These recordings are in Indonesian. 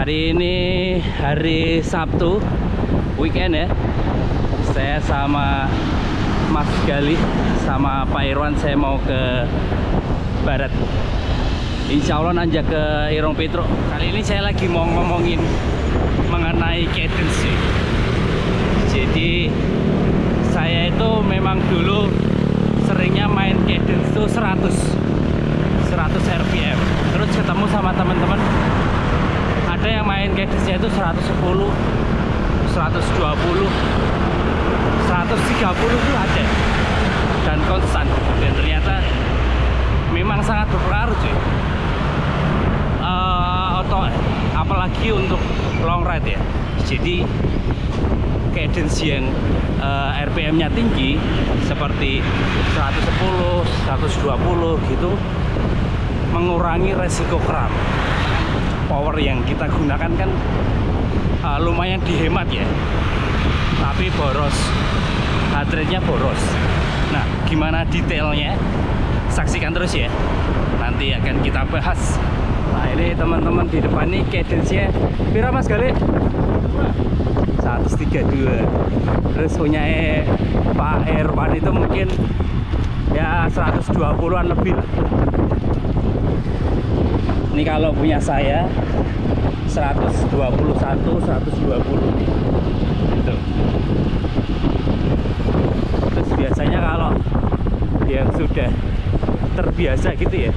Hari ini hari Sabtu, weekend ya. Saya sama Mas Gali sama Pak Irwan, saya mau ke barat. Insya Allah nanjak ke Irung Petruk. Kali ini saya lagi mau ngomongin mengenai cadence. Jadi saya itu memang dulu seringnya main cadence tuh 100 RPM. Terus ketemu sama teman-teman, ada yang main cadence-nya itu 110, 120, 130 itu ada, dan konstan. Dan ternyata memang sangat berpengaruh cuy. Apalagi untuk long ride ya. Jadi cadence yang RPM-nya tinggi seperti 110, 120 gitu mengurangi resiko kram. Power yang kita gunakan kan lumayan dihemat ya, tapi boros, heart rate-nya boros. Nah, gimana detailnya? Saksikan terus ya, nanti akan kita bahas. Nah, ini teman-teman di depan nih cadence-nya pira Mas Gali? 132. Terus punya Pak Irwan itu mungkin ya 120-an lebih lah. Ini kalau punya saya 121, 120 gitu. Terus biasanya kalau yang sudah terbiasa gitu ya,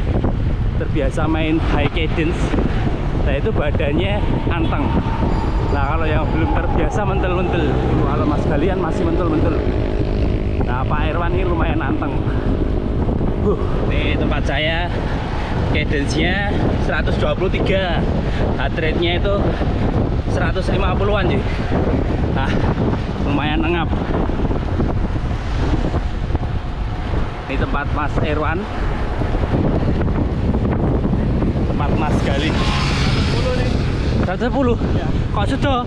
terbiasa main high cadence, nah itu badannya anteng. Nah kalau yang belum terbiasa mentel-mentel, kalau Mas Galian masih mentel-mentel. Nah Pak Irwan ini lumayan anteng. Ini tempat saya, cadence-nya 123, heart rate-nya itu 150-an sih. Nah, lumayan ngap. Ini tempat Mas Irwan, tempat Mas Gali. 110 nih. 110? Ya. Kok sudah?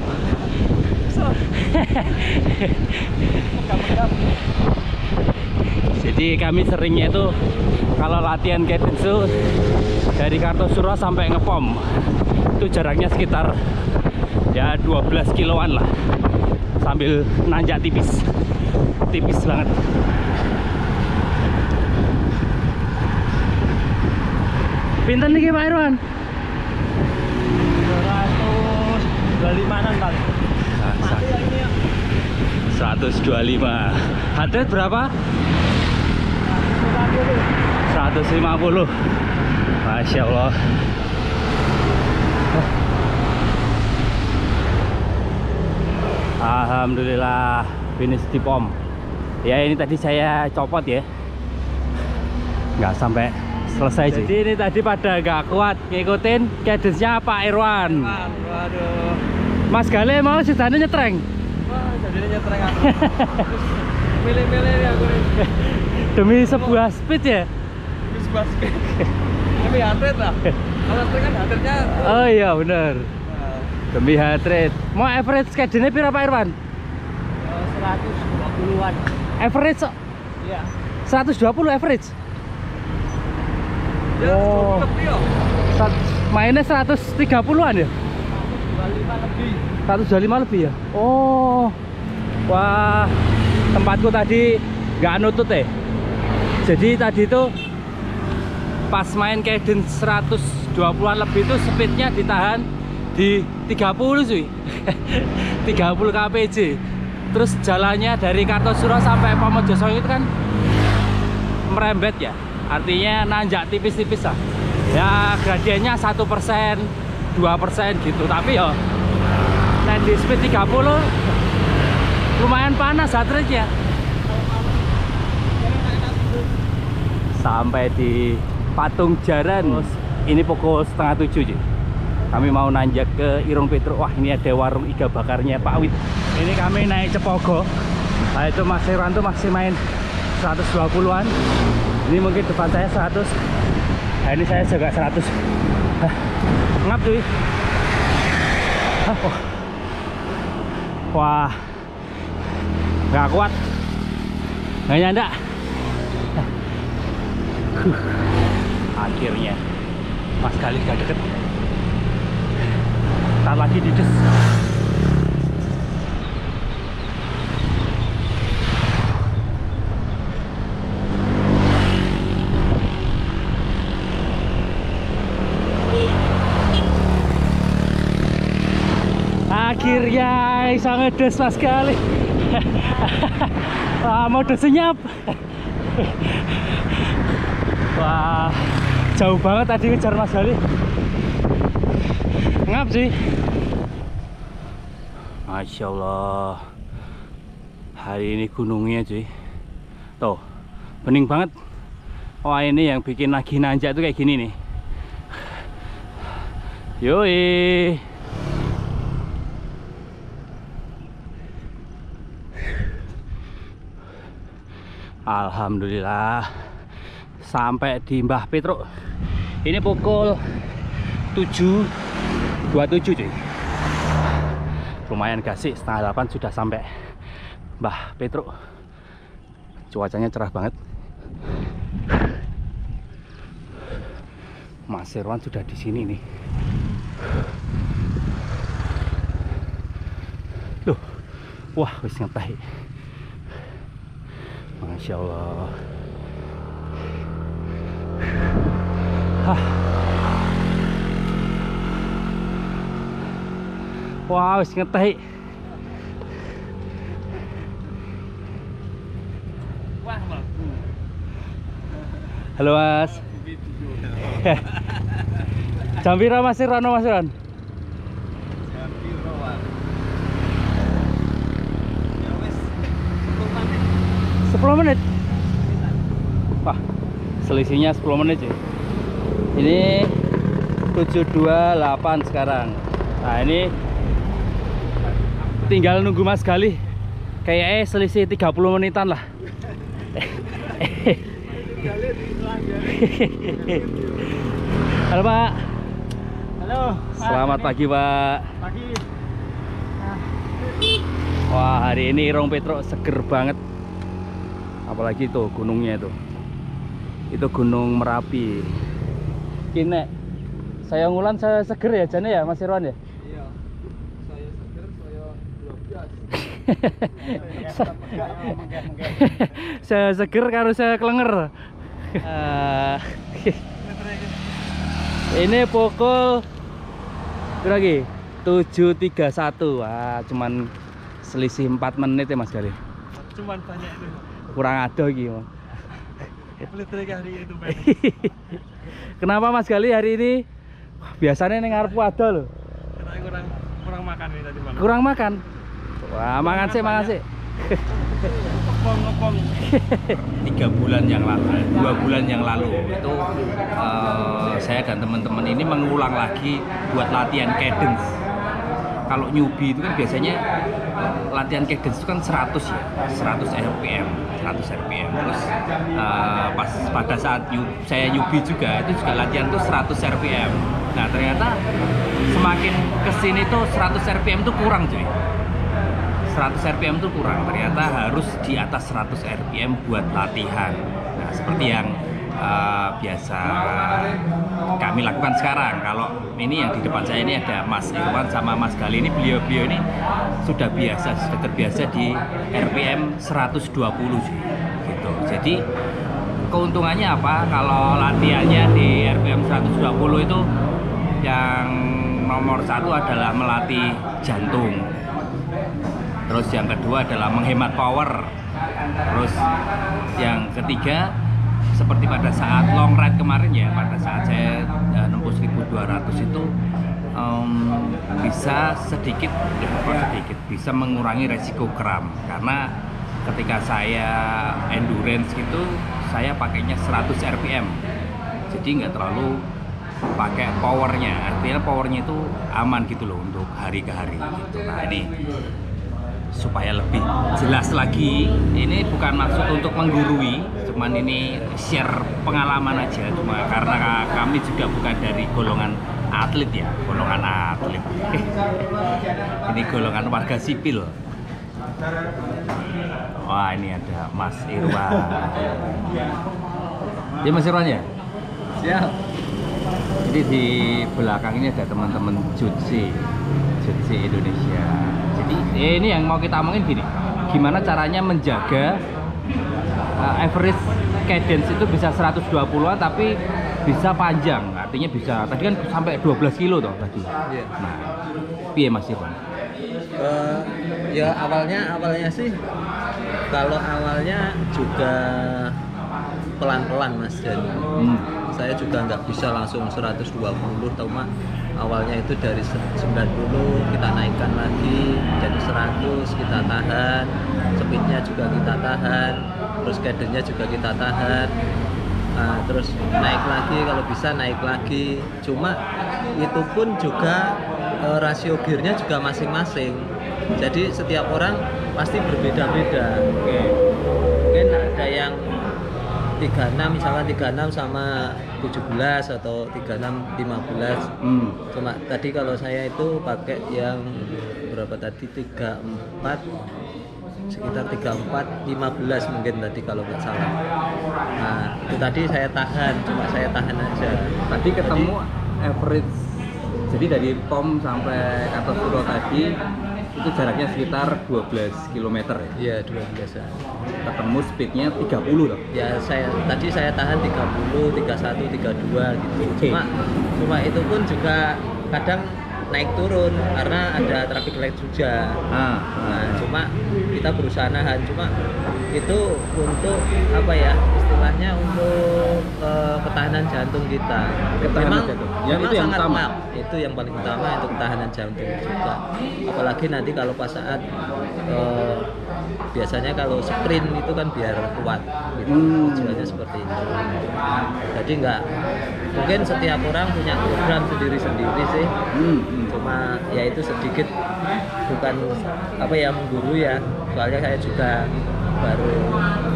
Jadi kami seringnya itu kalau latihan cadence itu dari Kartosuro sampai Ngepom itu jaraknya sekitar ya 12 kiloan lah, sambil nanjak tipis banget. Pinten nih Pak Irwan? 225-an Bang. 125. Heart rate berapa? 150. Masya Allah. Alhamdulillah finish di pom. Ya ini tadi saya copot ya, nggak sampai selesai sih. Jadi ini tadi pada nggak kuat ngikutin cadence-nya Pak Irwan. Waduh. Mas Gale mau sisanya nyetreng. Wah, jadinya nyetreng aku. Milih-milih ya gue. Demi sebuah speed ya. Demi sebuah speed. Demi heart rate lah. Kalau nyetreng kan heart rate-nya. Oh iya bener. Nah. Demi heart rate. Mau average cadence-nya berapa Pak Irwan? 120-an. Average kok? Iya. 120 average? Ya, Oh. lebih ya. Mainnya 130-an ya? 125 lebih. 125 lebih ya? Oh. Wah, tempatku tadi nggak nutut ya. Jadi tadi itu pas main cadence 120-an lebih itu speednya ditahan di 30 cuy. 30 kpj. Terus jalannya dari Kartosuro sampai Pamojosong itu kan merembet ya, artinya nanjak tipis-tipis lah ya, gradiennya 1%, 2% gitu. Tapi ya land di speed 30 lumayan panas heart rate-nya. Sampai di Patung Jaran ini pukul 6:30 kami mau nanjak ke Irung Petruk. Wah ini ada warung iga bakarnya Pak Wit. Ini kami naik Cepogo. Nah itu Mas Irwan tuh masih main 120-an. Ini mungkin depan saya 100. Nah ini saya juga 100. Ngap cuy. Wah nggak kuat, nggak nyanda. Akhirnya Mas Gali gak deket. sesaat lagi di des. Akhirnya bisa ngedes Mas Gali. Wah, mode senyap. Wah, jauh banget tadi ngejar Mas Gali. Ngap sih. Masya Allah. Hari ini gunungnya cuy. Tuh, bening banget. Wah, ini yang bikin lagi nanjak tuh kayak gini nih. Yoi. Alhamdulillah sampai di Mbah Petruk. Ini pukul 7.27 cuy. Lumayan gak sih, setengah 8 sudah sampai Mbah Petruk. Cuacanya cerah banget. Mas Irwan sudah di sini nih. Loh, wah wis ngeteh. Masya Allah. Hah. Wah, wis ngeteh. Wah, mampu. Halo Mas. Jam pira Mas Irwan, Mas Irwan? Jam piro, Pak? Ya wis, 10 menit. Wah, selisihnya 10 menit cuy. Ini 7.28 sekarang. Nah, ini tinggal nunggu Mas Gali. Kayaknya selisih 30 menitan lah. Halo Pak. Halo. Selamat pagi Pak. Pagi. Wah, hari ini Irung Petruk seger banget. Apalagi itu gunungnya itu. Itu Gunung Merapi. Kini saya ngulan saya seger ya jane ya Mas Irwan ya. Iya. Saya seger, saya 12. Saya seger karo saya kelenger. Ini pukul berapa lagi? 7.31. Wah, cuman selisih 4 menit ya Mas Gali. Cuman banyak itu. Kurang ada gitu. Listrik hari itu, Pak. Kenapa Mas Gali hari ini? Wah, biasanya ning ngarepku ada loh. Katanya kurang makan ini tadi malam. Kurang makan. Wah, mangan sih, mangan sih. Ngepong. 3 bulan yang lalu, 2 bulan yang lalu itu saya dan teman-teman ini mengulang lagi buat latihan cadence. Kalau newbie itu kan biasanya latihan cadence itu kan 100 ya, 100 RPM, 100 RPM. Terus pas pada saat saya newbie juga itu juga latihan tuh 100 RPM. Nah ternyata semakin kesini tuh 100 RPM tuh kurang cuy. 100 RPM itu kurang, ternyata harus di atas 100 RPM buat latihan. Nah, seperti yang biasa kami lakukan sekarang. Kalau ini yang di depan saya ini ada Mas Irwan sama Mas Gali, ini beliau-beliau ini sudah terbiasa di RPM 120 gitu. Jadi keuntungannya apa? Kalau latihannya di RPM 120 itu yang nomor 1 adalah melatih jantung. Terus yang kedua adalah menghemat power. Terus yang ketiga seperti pada saat long ride kemarin ya, pada saat saya nempuh 1200 itu bisa sedikit bisa mengurangi resiko kram, karena ketika saya endurance gitu saya pakainya 100 RPM, jadi nggak terlalu pakai powernya, artinya powernya itu aman gitu loh untuk hari ke hari gitu. Nah ini supaya lebih jelas lagi, ini bukan maksud untuk menggurui, cuman ini share pengalaman aja, cuma karena kami juga bukan dari golongan atlet ya, golongan atlet ini golongan warga sipil. Wah ini ada Mas Irwan. Ya Mas Irwan ya? Siap. Jadi di belakang ini ada teman-teman Jutsi. Agency Indonesia. Jadi ini yang mau kita omongin gini, gimana caranya menjaga average cadence itu bisa 120-an tapi bisa panjang, artinya bisa tadi kan sampai 12 kilo toh tadi. Iya. Nah, piye Mas Irwan? Ya awalnya sih, kalau awalnya juga pelan-pelan Mas, dan saya juga nggak bisa langsung 120, cuma awalnya itu dari 90 kita naikkan lagi jadi 100, kita tahan, speednya juga kita tahan, terus cadence-nya juga kita tahan. Nah, terus naik lagi, kalau bisa naik lagi. Cuma itu pun juga rasio gearnya juga masing-masing. Jadi setiap orang pasti berbeda-beda. Mungkin ada yang 36, misalnya 36 sama 17 atau 36 15. Cuma tadi kalau saya itu pakai yang berapa tadi, 34, sekitar 34 15 mungkin tadi kalau nggak salah. Nah itu tadi saya tahan, cuma saya tahan aja. Tadi ketemu average, jadi dari POM sampai Kartosuro tadi itu jaraknya sekitar 12 km ya? Iya 12 ya. Ketemu speednya 30 loh. Ya tadi saya tahan 30, 31, 32 gitu. Cuma itu pun juga kadang naik turun karena ada traffic light juga. Nah, cuma kita berusaha nahan, cuma itu untuk apa ya, istilahnya untuk ketahanan jantung kita. Memang itu yang utama. Itu yang paling utama untuk ketahanan jantung juga. Apalagi nanti kalau pas saat biasanya kalau sprint itu kan biar kuat gitu. Tujuannya seperti itu. Jadi mungkin setiap orang punya program sendiri-sendiri sih. Cuma ya itu sedikit bukan apa ya, mengguru ya. Soalnya saya juga baru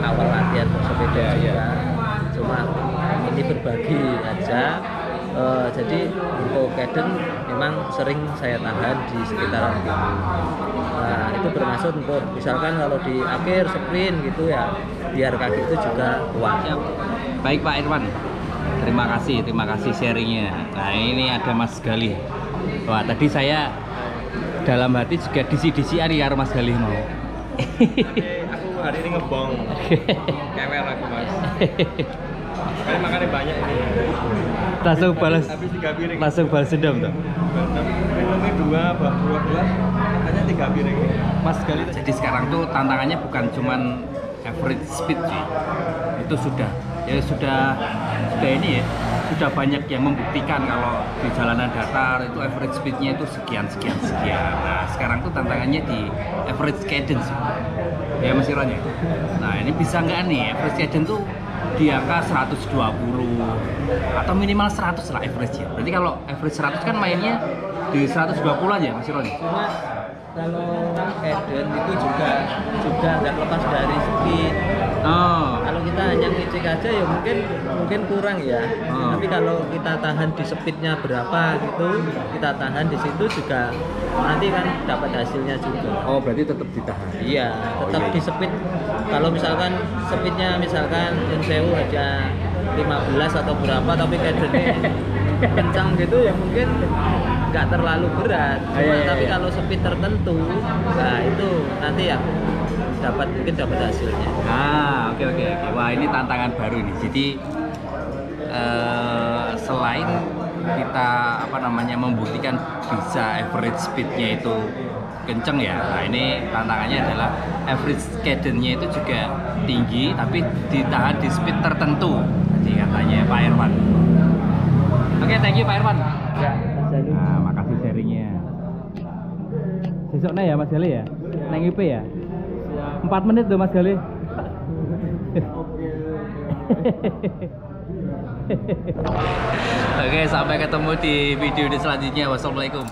awal latihan bersepeda juga. Cuma ini berbagi aja. Jadi untuk cadence memang sering saya tahan di sekitaran gitu. Nah, itu bermaksud untuk misalkan kalau di akhir sprint gitu ya, biar kaki itu juga kuat. Baik Pak Irwan, terima kasih sharingnya. Nah ini ada Mas Galih. Wah tadi saya dalam hati juga disi-disian ya Mas Galih mau. Aku hari ini ngebong, kewel aku Mas. Kayak makannya banyak ini. Langsung balas. Habis 3 piring. Langsung balas dendam tuh. Minumnya 2 gelas, makanya 3 piring. Mas Galih. Jadi sekarang tuh tantangannya bukan cuman average speed sih. Itu sudah ini ya. Sudah banyak yang membuktikan kalau di jalanan datar itu average speednya itu sekian. Nah sekarang tuh tantangannya di average cadence ya Mas Irwan ya. Nah ini bisa nggak nih average cadence tuh di angka 120 atau minimal 100 lah average ya. Berarti kalau average 100 kan mainnya di 120 aja Mas Irwan. Cuma kalau cadence itu juga nggak lepas dari speed. Kalau kita hanya ngecek aja ya mungkin kurang ya. Tapi kalau kita tahan di speednya berapa gitu, kita tahan di situ juga nanti kan dapat hasilnya juga. Oh berarti tetap ditahan. Iya, tetap di speed. Kalau misalkan speednya misalkan Sewu aja 15 atau berapa, tapi cadence kencang gitu ya mungkin nggak terlalu berat. Tapi kalau speed tertentu, nah itu nanti ya mungkin dapat hasilnya. Oke. Wah ini tantangan baru nih. Jadi selain kita membuktikan bisa average speednya itu kenceng ya. Nah ini tantangannya adalah average cadence-nya itu juga tinggi tapi ditahan di speed tertentu. Jadi katanya Pak Irwan. Oke, thank you Pak Irwan. Ya, Mas Gali. Nah, makasih sharingnya. Besoknya ya Mas Gali ya? Neng IP ya? 4 menit tuh Mas Gali. Oke, sampai ketemu di video selanjutnya. Wassalamualaikum.